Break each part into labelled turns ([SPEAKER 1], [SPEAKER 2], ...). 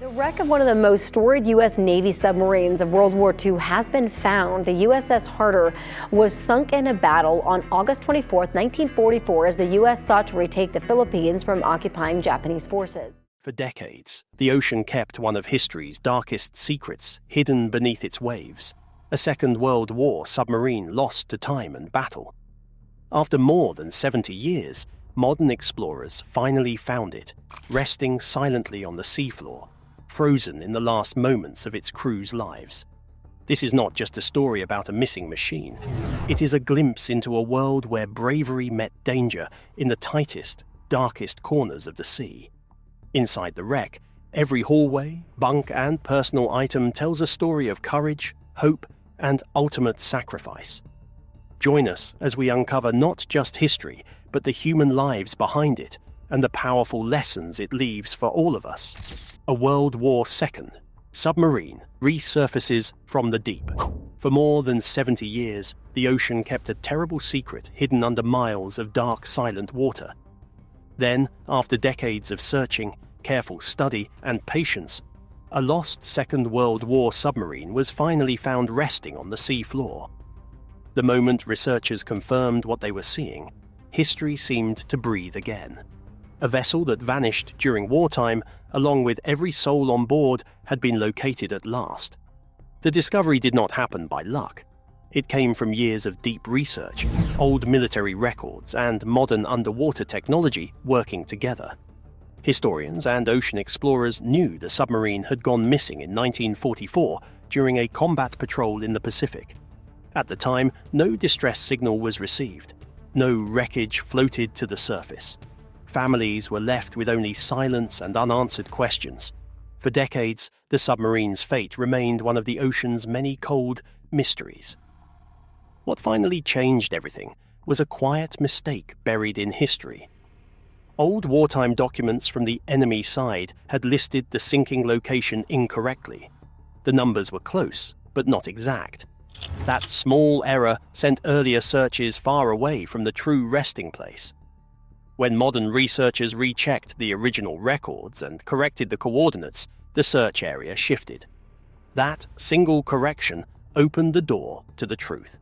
[SPEAKER 1] The wreck of one of the most storied U.S. Navy submarines of World War II has been found. The USS Harder was sunk in a battle on August 24, 1944, as the U.S. sought to retake the Philippines from occupying Japanese forces.
[SPEAKER 2] For decades, the ocean kept one of history's darkest secrets hidden beneath its waves, a Second World War submarine lost to time and battle. After more than 70 years, modern explorers finally found it, resting silently on the seafloor, frozen in the last moments of its crew's lives. This is not just a story about a missing machine. It is a glimpse into a world where bravery met danger in the tightest, darkest corners of the sea. Inside the wreck, every hallway, bunk, and personal item tells a story of courage, hope, and ultimate sacrifice. Join us as we uncover not just history, but the human lives behind it and the powerful lessons it leaves for all of us. A World War II submarine resurfaces from the deep. For more than 70 years, the ocean kept a terrible secret hidden under miles of dark, silent water. Then, after decades of searching, careful study, and patience, a lost Second World War submarine was finally found resting on the sea floor. The moment researchers confirmed what they were seeing, history seemed to breathe again. A vessel that vanished during wartime, along with every soul on board, had been located at last. The discovery did not happen by luck. It came from years of deep research, old military records, and modern underwater technology working together. Historians and ocean explorers knew the submarine had gone missing in 1944 during a combat patrol in the Pacific. At the time, no distress signal was received. No wreckage floated to the surface. Families were left with only silence and unanswered questions. For decades, the submarine's fate remained one of the ocean's many cold mysteries. What finally changed everything was a quiet mistake buried in history. Old wartime documents from the enemy side had listed the sinking location incorrectly. The numbers were close, but not exact. That small error sent earlier searches far away from the true resting place. When modern researchers rechecked the original records and corrected the coordinates, the search area shifted. That single correction opened the door to the truth.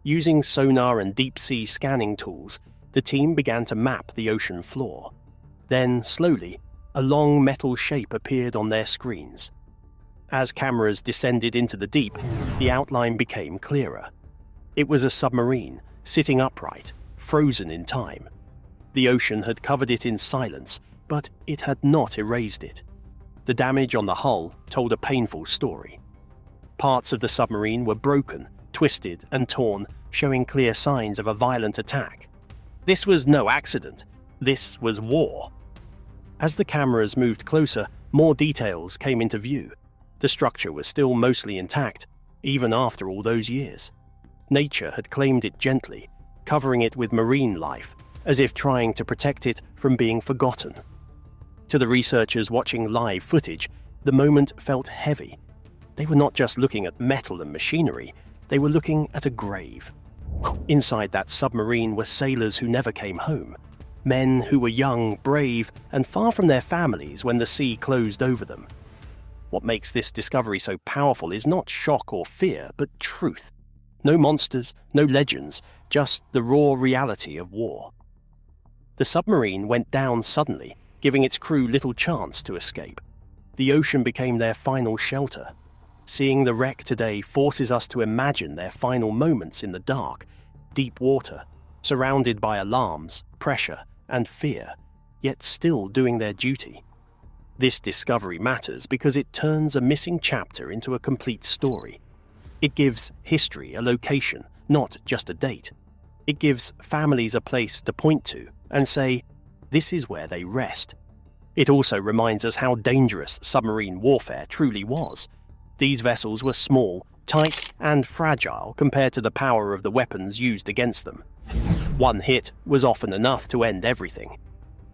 [SPEAKER 2] Using sonar and deep-sea scanning tools, the team began to map the ocean floor. Then, slowly, a long metal shape appeared on their screens. As cameras descended into the deep, the outline became clearer. It was a submarine, sitting upright, frozen in time. The ocean had covered it in silence, but it had not erased it. The damage on the hull told a painful story. Parts of the submarine were broken, twisted, and torn, showing clear signs of a violent attack. This was no accident. This was war. As the cameras moved closer, more details came into view. The structure was still mostly intact, even after all those years. Nature had claimed it gently, covering it with marine life, as if trying to protect it from being forgotten. To the researchers watching live footage, the moment felt heavy. They were not just looking at metal and machinery, they were looking at a grave. Inside that submarine were sailors who never came home, men who were young, brave, and far from their families when the sea closed over them. What makes this discovery so powerful is not shock or fear, but truth. No monsters, no legends, just the raw reality of war. The submarine went down suddenly, giving its crew little chance to escape. The ocean became their final shelter. Seeing the wreck today forces us to imagine their final moments in the dark, deep water, surrounded by alarms, pressure, and fear, yet still doing their duty. This discovery matters because it turns a missing chapter into a complete story. It gives history a location, not just a date. It gives families a place to point to and say, this is where they rest. It also reminds us how dangerous submarine warfare truly was. These vessels were small, tight, and fragile compared to the power of the weapons used against them. One hit was often enough to end everything.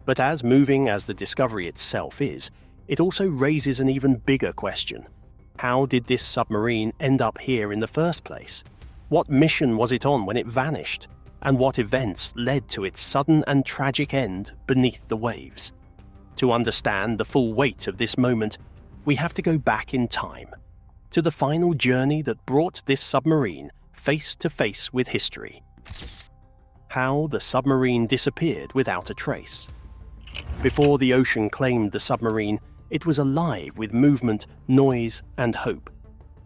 [SPEAKER 2] But as moving as the discovery itself is, it also raises an even bigger question. How did this submarine end up here in the first place? What mission was it on when it vanished? And what events led to its sudden and tragic end beneath the waves? To understand the full weight of this moment, we have to go back in time, to the final journey that brought this submarine face to face with history. How the submarine disappeared without a trace. Before the ocean claimed the submarine, it was alive with movement, noise, and hope.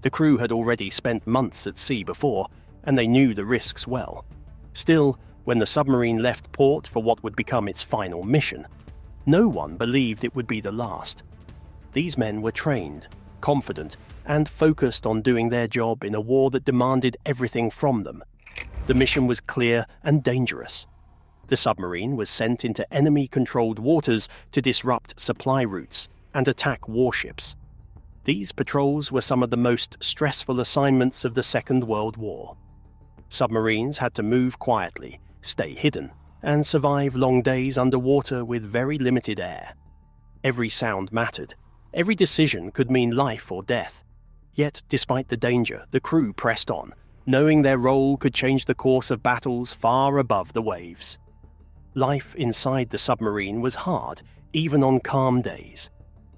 [SPEAKER 2] The crew had already spent months at sea before, and they knew the risks well. Still, when the submarine left port for what would become its final mission, no one believed it would be the last. These men were trained, confident, and focused on doing their job in a war that demanded everything from them. The mission was clear and dangerous. The submarine was sent into enemy-controlled waters to disrupt supply routes and attack warships. These patrols were some of the most stressful assignments of the Second World War. Submarines had to move quietly, stay hidden, and survive long days underwater with very limited air. Every sound mattered. Every decision could mean life or death. Yet, despite the danger, the crew pressed on, knowing their role could change the course of battles far above the waves. Life inside the submarine was hard, even on calm days.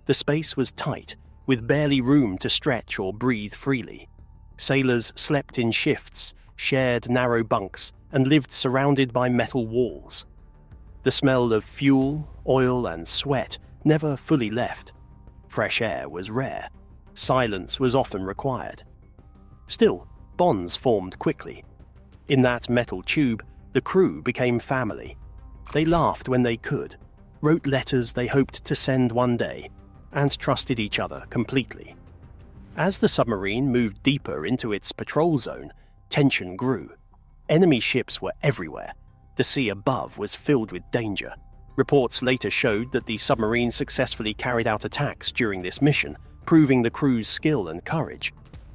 [SPEAKER 2] The space was tight, with barely room to stretch or breathe freely. Sailors slept in shifts, shared narrow bunks, and lived surrounded by metal walls. The smell of fuel, oil, and sweat never fully left. Fresh air was rare. Silence was often required. Still, bonds formed quickly. In that metal tube, the crew became family. They laughed when they could, wrote letters they hoped to send one day, and trusted each other completely. As the submarine moved deeper into its patrol zone, tension grew. Enemy ships were everywhere. The sea above was filled with danger. Reports later showed that the submarine successfully carried out attacks during this mission, proving the crew's skill and courage.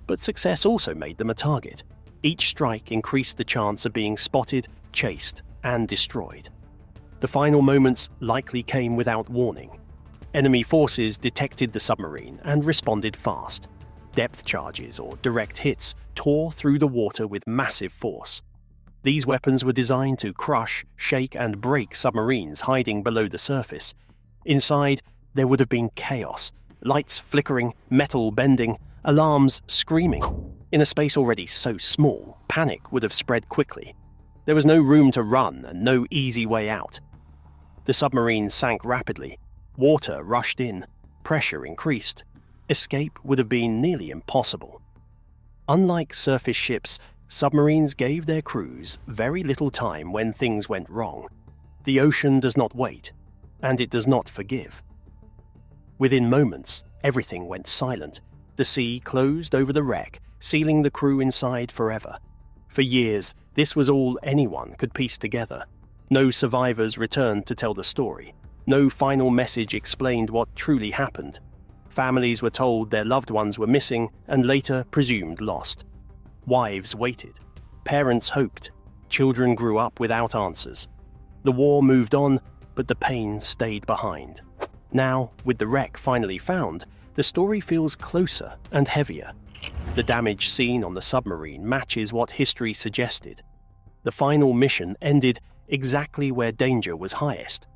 [SPEAKER 2] But success also made them a target. Each strike increased the chance of being spotted, chased, and destroyed. The final moments likely came without warning. Enemy forces detected the submarine and responded fast. Depth charges or direct hits tore through the water with massive force. These weapons were designed to crush, shake, and break submarines hiding below the surface. Inside, there would have been chaos, lights flickering, metal bending, alarms screaming. In a space already so small, panic would have spread quickly. There was no room to run and no easy way out. The submarine sank rapidly. Water rushed in. Pressure increased. Escape would have been nearly impossible. Unlike surface ships, submarines gave their crews very little time when things went wrong. The ocean does not wait, and it does not forgive. Within moments, everything went silent. The sea closed over the wreck, sealing the crew inside forever. For years, this was all anyone could piece together. No survivors returned to tell the story. No final message explained what truly happened. Families were told their loved ones were missing and later presumed lost. Wives waited. Parents hoped. Children grew up without answers. The war moved on, but the pain stayed behind. Now, with the wreck finally found, the story feels closer and heavier. The damage seen on the submarine matches what history suggested. The final mission ended exactly where danger was highest.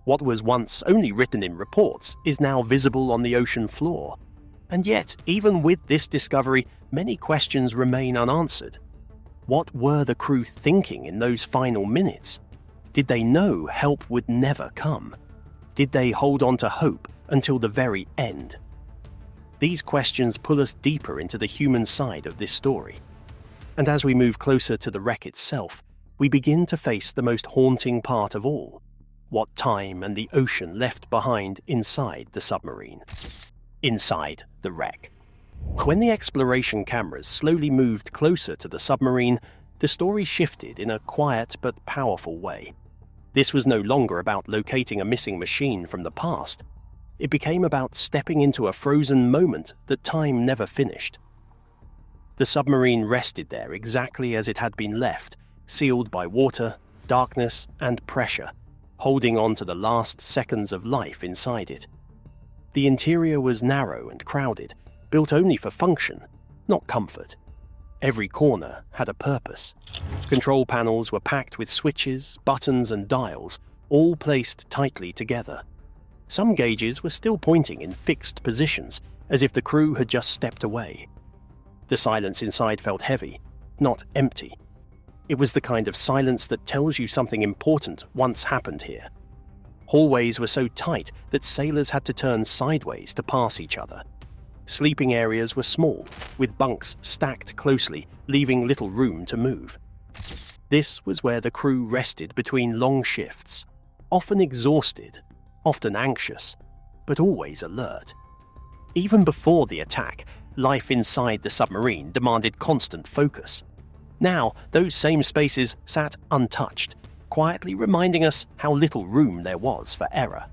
[SPEAKER 2] What was once only written in reports is now visible on the ocean floor. And yet, even with this discovery, many questions remain unanswered. What were the crew thinking in those final minutes? Did they know help would never come? Did they hold on to hope until the very end? These questions pull us deeper into the human side of this story. And as we move closer to the wreck itself, we begin to face the most haunting part of all: what time and the ocean left behind inside the submarine. Inside the wreck. When the exploration cameras slowly moved closer to the submarine, the story shifted in a quiet but powerful way. This was no longer about locating a missing machine from the past. It became about stepping into a frozen moment that time never finished. The submarine rested there exactly as it had been left, sealed by water, darkness, and pressure, holding on to the last seconds of life inside it. The interior was narrow and crowded, built only for function, not comfort. Every corner had a purpose. Control panels were packed with switches, buttons, and dials, all placed tightly together. Some gauges were still pointing in fixed positions, as if the crew had just stepped away. The silence inside felt heavy, not empty. It was the kind of silence that tells you something important once happened here. Hallways were so tight that sailors had to turn sideways to pass each other. Sleeping areas were small, with bunks stacked closely, leaving little room to move. This was where the crew rested between long shifts, often exhausted, often anxious, but always alert. Even before the attack, life inside the submarine demanded constant focus. Now, those same spaces sat untouched, quietly reminding us how little room there was for error.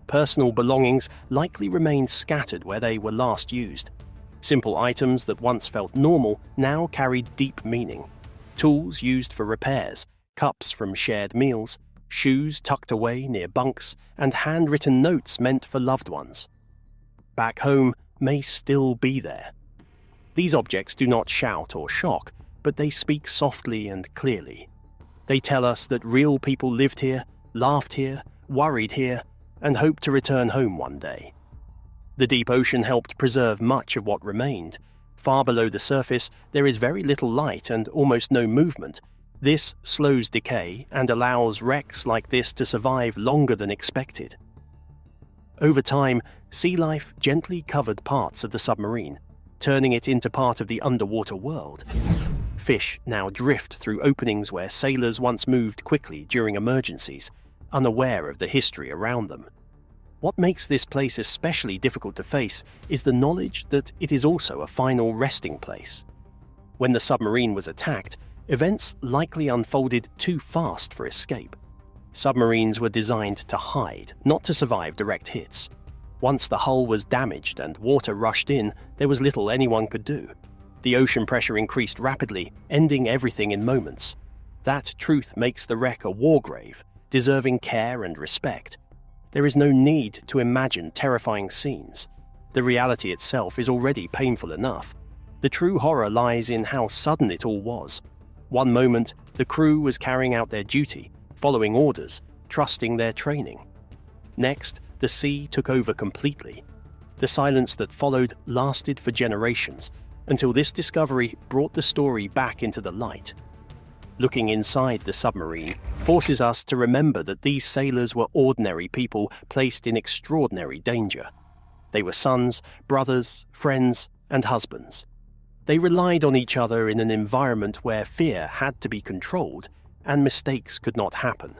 [SPEAKER 2] Personal belongings likely remained scattered where they were last used. Simple items that once felt normal now carried deep meaning. Tools used for repairs, cups from shared meals, shoes tucked away near bunks, and handwritten notes meant for loved ones. Back home may still be there. These objects do not shout or shock, but they speak softly and clearly. They tell us that real people lived here, laughed here, worried here, and hoped to return home one day. The deep ocean helped preserve much of what remained. Far below the surface, there is very little light and almost no movement. This slows decay and allows wrecks like this to survive longer than expected. Over time, sea life gently covered parts of the submarine, turning it into part of the underwater world. Fish now drift through openings where sailors once moved quickly during emergencies, unaware of the history around them. What makes this place especially difficult to face is the knowledge that it is also a final resting place. When the submarine was attacked, events likely unfolded too fast for escape. Submarines were designed to hide, not to survive direct hits. Once the hull was damaged and water rushed in, there was little anyone could do. The ocean pressure increased rapidly, ending everything in moments. That truth makes the wreck a war grave, deserving care and respect. There is no need to imagine terrifying scenes. The reality itself is already painful enough. The true horror lies in how sudden it all was. One moment, the crew was carrying out their duty, following orders, trusting their training. Next, the sea took over completely. The silence that followed lasted for generations, until this discovery brought the story back into the light. Looking inside the submarine forces us to remember that these sailors were ordinary people placed in extraordinary danger. They were sons, brothers, friends, and husbands. They relied on each other in an environment where fear had to be controlled and mistakes could not happen.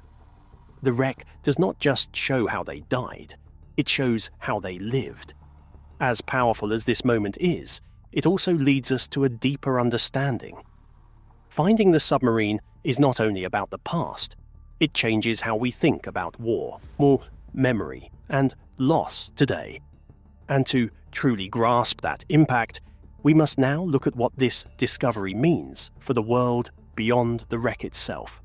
[SPEAKER 2] The wreck does not just show how they died, it shows how they lived. As powerful as this moment is, it also leads us to a deeper understanding. Finding the submarine is not only about the past, it changes how we think about war, memory, and loss today. And to truly grasp that impact, we must now look at what this discovery means for the world beyond the wreck itself.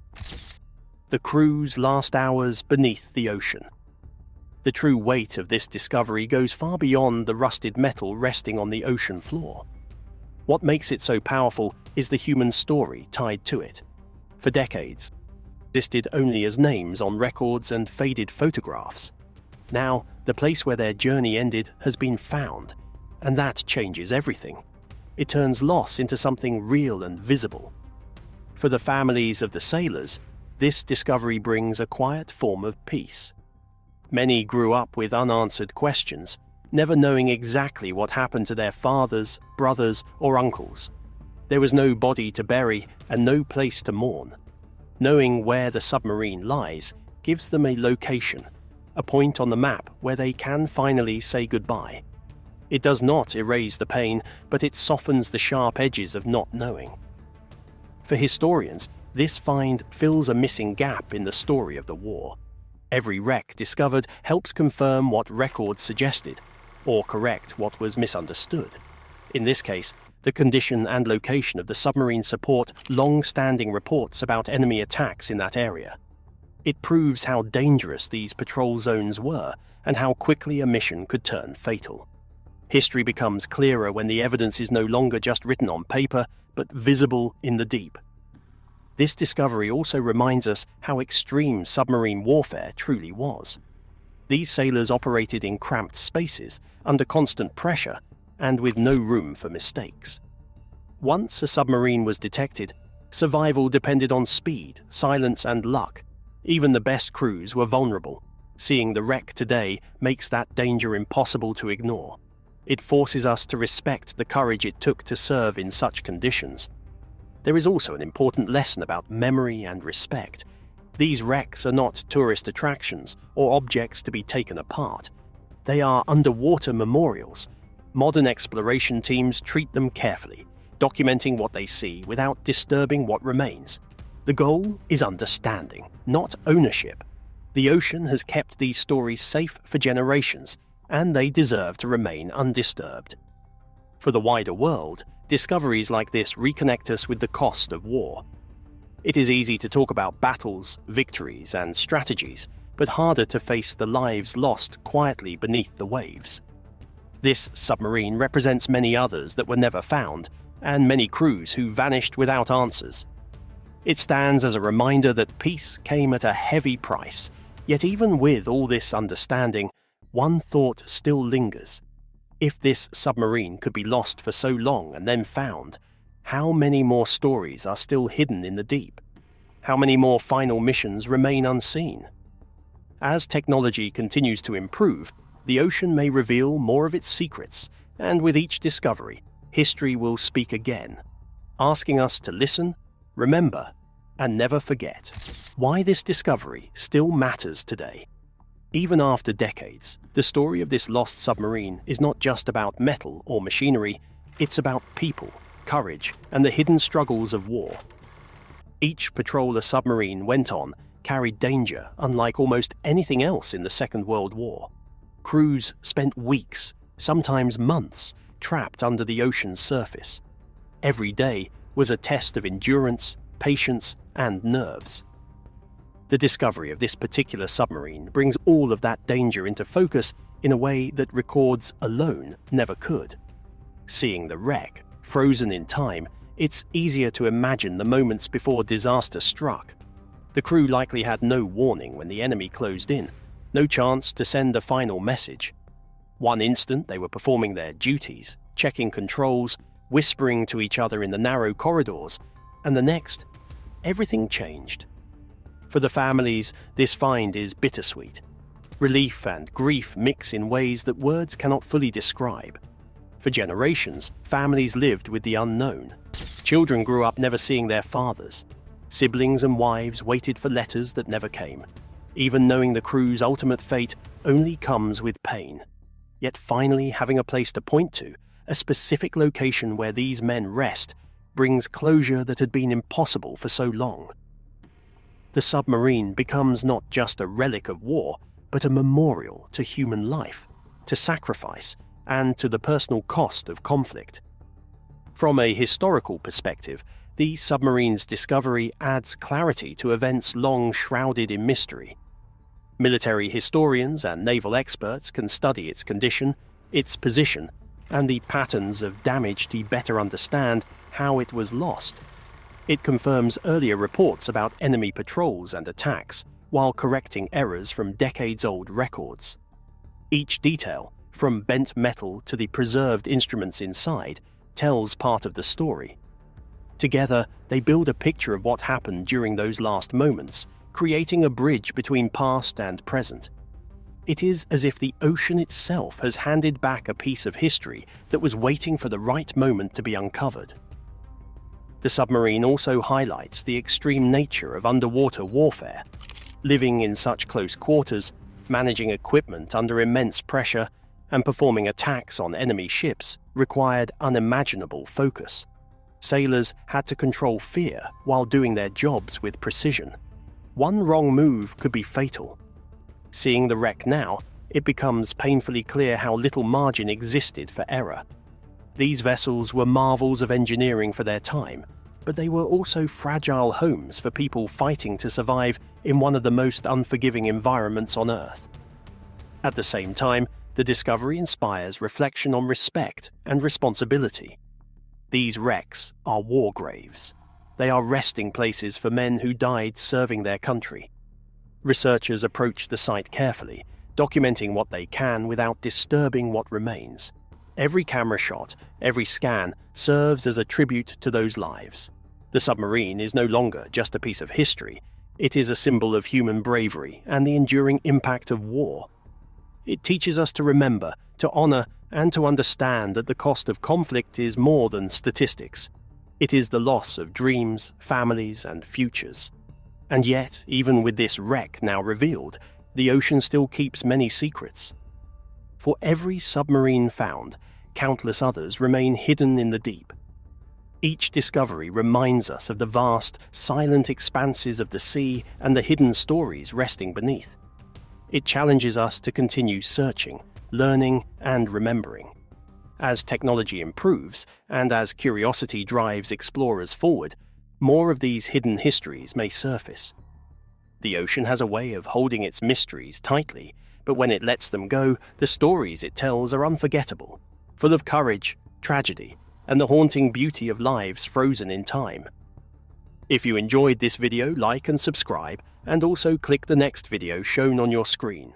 [SPEAKER 2] The crew's last hours beneath the ocean. The true weight of this discovery goes far beyond the rusted metal resting on the ocean floor. What makes it so powerful is the human story tied to it. For decades, it existed only as names on records and faded photographs. Now, the place where their journey ended has been found, and that changes everything. It turns loss into something real and visible. For the families of the sailors, this discovery brings a quiet form of peace. Many grew up with unanswered questions, never knowing exactly what happened to their fathers, brothers, or uncles. There was no body to bury and no place to mourn. Knowing where the submarine lies gives them a location, a point on the map where they can finally say goodbye. It does not erase the pain, but it softens the sharp edges of not knowing. For historians, this find fills a missing gap in the story of the war. Every wreck discovered helps confirm what records suggested, or correct what was misunderstood. In this case, the condition and location of the submarine support long-standing reports about enemy attacks in that area. It proves how dangerous these patrol zones were and how quickly a mission could turn fatal. History becomes clearer when the evidence is no longer just written on paper, but visible in the deep. This discovery also reminds us how extreme submarine warfare truly was. These sailors operated in cramped spaces, under constant pressure, and with no room for mistakes. Once a submarine was detected, survival depended on speed, silence, and luck. Even the best crews were vulnerable. Seeing the wreck today makes that danger impossible to ignore. It forces us to respect the courage it took to serve in such conditions. There is also an important lesson about memory and respect. These wrecks are not tourist attractions or objects to be taken apart. They are underwater memorials. Modern exploration teams treat them carefully, documenting what they see without disturbing what remains. The goal is understanding, not ownership. The ocean has kept these stories safe for generations, and they deserve to remain undisturbed. For the wider world, discoveries like this reconnect us with the cost of war. It is easy to talk about battles, victories, and strategies, but harder to face the lives lost quietly beneath the waves. This submarine represents many others that were never found, and many crews who vanished without answers. It stands as a reminder that peace came at a heavy price, yet even with all this understanding, one thought still lingers. If this submarine could be lost for so long and then found, how many more stories are still hidden in the deep? How many more final missions remain unseen? As technology continues to improve, the ocean may reveal more of its secrets, and with each discovery, history will speak again, asking us to listen, remember, and never forget why this discovery still matters today. Even after decades, the story of this lost submarine is not just about metal or machinery, it's about people, courage, and the hidden struggles of war. Each patrol a submarine went on carried danger unlike almost anything else in the Second World War. Crews spent weeks, sometimes months, trapped under the ocean's surface. Every day was a test of endurance, patience, and nerves. The discovery of this particular submarine brings all of that danger into focus in a way that records alone never could. Seeing the wreck, frozen in time, it's easier to imagine the moments before disaster struck. The crew likely had no warning when the enemy closed in, no chance to send a final message. One instant they were performing their duties, checking controls, whispering to each other in the narrow corridors, and the next, everything changed. For the families, this find is bittersweet. Relief and grief mix in ways that words cannot fully describe. For generations, families lived with the unknown. Children grew up never seeing their fathers. Siblings and wives waited for letters that never came. Even knowing the crew's ultimate fate only comes with pain. Yet finally having a place to point to, a specific location where these men rest, brings closure that had been impossible for so long. The submarine becomes not just a relic of war, but a memorial to human life, to sacrifice, and to the personal cost of conflict. From a historical perspective, the submarine's discovery adds clarity to events long shrouded in mystery. Military historians and naval experts can study its condition, its position, and the patterns of damage to better understand how it was lost. It confirms earlier reports about enemy patrols and attacks, while correcting errors from decades-old records. Each detail, from bent metal to the preserved instruments inside, tells part of the story. Together, they build a picture of what happened during those last moments, creating a bridge between past and present. It is as if the ocean itself has handed back a piece of history that was waiting for the right moment to be uncovered. The submarine also highlights the extreme nature of underwater warfare. Living in such close quarters, managing equipment under immense pressure, and performing attacks on enemy ships required unimaginable focus. Sailors had to control fear while doing their jobs with precision. One wrong move could be fatal. Seeing the wreck now, it becomes painfully clear how little margin existed for error. These vessels were marvels of engineering for their time, but they were also fragile homes for people fighting to survive in one of the most unforgiving environments on Earth. At the same time, the discovery inspires reflection on respect and responsibility. These wrecks are war graves. They are resting places for men who died serving their country. Researchers approach the site carefully, documenting what they can without disturbing what remains. Every camera shot, every scan serves as a tribute to those lives. The submarine is no longer just a piece of history, it is a symbol of human bravery and the enduring impact of war. It teaches us to remember, to honor, and to understand that the cost of conflict is more than statistics. It is the loss of dreams, families, and futures. And yet, even with this wreck now revealed, the ocean still keeps many secrets. For every submarine found, countless others remain hidden in the deep. Each discovery reminds us of the vast, silent expanses of the sea and the hidden stories resting beneath. It challenges us to continue searching, learning, and remembering. As technology improves, and as curiosity drives explorers forward, more of these hidden histories may surface. The ocean has a way of holding its mysteries tightly, but when it lets them go, the stories it tells are unforgettable, full of courage, tragedy, and the haunting beauty of lives frozen in time. If you enjoyed this video, like and subscribe, and also click the next video shown on your screen.